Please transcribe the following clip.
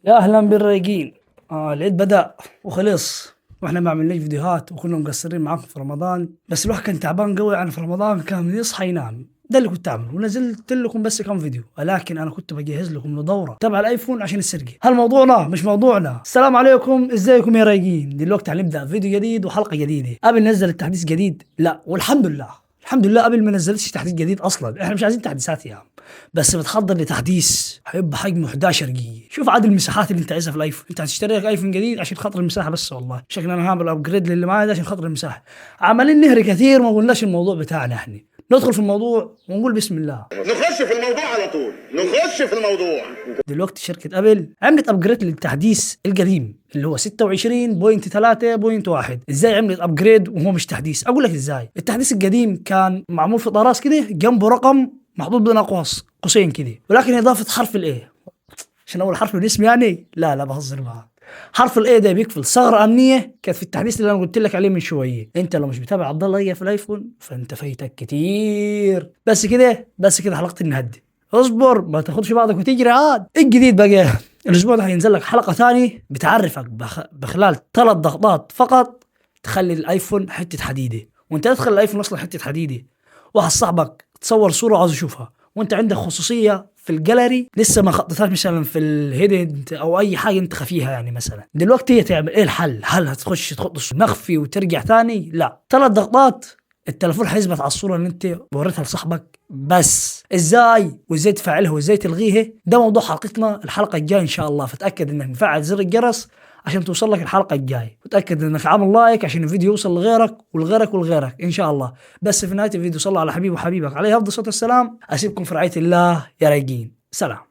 يا اهلا بالرايقين. العيد بدأ وخلص، واحنا ما عملناش فيديوهات وكنا مقصرين معاكم في رمضان، بس الواحد كان تعبان قوي. يعني في رمضان كان يصحى ينام، ده اللي كنت اعمله، ونزلت لكم بس كم فيديو، ولكن انا كنت بجهز لكم لدوره تبع الايفون عشان السرقه. هالموضوعنا مش موضوعنا. السلام عليكم، ازيكم يا رايقين؟ دلوقتي هنبدا فيديو جديد وحلقه جديده. قبل ننزل التحديث جديد؟ لا، والحمد لله الحمد لله قبل ما نزلتش تحديث جديد اصلا. احنا مش عايزين تحديثات يا عم، بس بتحضر لتحديث هيبقى حجمه 11 جيجا. شوف عدد المساحات اللي انت عايزها في الايفون. انت هتشتري لك ايفون جديد عشان خاطر المساحه بس؟ والله شكلنا انا هعمل ابجريد للي معايا ده عشان خاطر المساحه. عمالين نهري كثير، ما قلناش الموضوع بتاعنا. احنا ندخل في الموضوع ونقول بسم الله. نخش في الموضوع على طول، نخش في الموضوع. دلوقتي شركه ابل عملت ابجريد للتحديث القديم اللي هو 26.3.1. ازاي عملت ابجريد وهو مش تحديث؟ اقول لك ازاي. التحديث القديم كان معمول في طراز كده، جنبه رقم محطوط بين اقواس قوسين كده، ولكن اضافه حرف الاي عشان اول حرف من الاسم. يعني لا بهزر معاك. حرف الاي ده بيقفل ثغره امنيه كانت في التحديث اللي انا قلت لك عليه من شويه. انت لو مش متابع عبد الله في الايفون فانت فايتك كتير. بس كده بس كده، حلقه النهارده. اصبر ما تاخدش بعضك وتجري. عاد الجديد بقى الاسبوع ده هينزل لك حلقه ثانيه بتعرفك بخلال 3 ضغطات فقط تخلي الايفون حته حديده. وانت تدخل الايفون اصلا حته حديده. واحد صاحبك تصور صوره عاوز يشوفها، وانت عندك خصوصيه في الجاليري لسه ما خطيتهاش، مثلا في الهيدن او اي حاجه انت خفيها. يعني مثلا دلوقتي تعمل ايه الحل؟ هل هتخش تحط مخفي وترجع ثاني؟ لا، 3 ضغطات التليفون هيثبت على الصوره اللي انت وريتها لصاحبك. بس وازاي تفعلها وازاي تلغيها ده موضوع حلقتنا الحلقه الجايه ان شاء الله. فتاكد انك مفعل زر الجرس عشان توصل لك الحلقه الجايه، وتاكد انك عامل لايك عشان الفيديو يوصل لغيرك ولغيرك ولغيرك ان شاء الله. بس في نهايه الفيديو صلى على حبيبي وحبيبك عليه افضل الصلاه والسلام. اسيبكم في رعايه الله يا رايقين. سلام.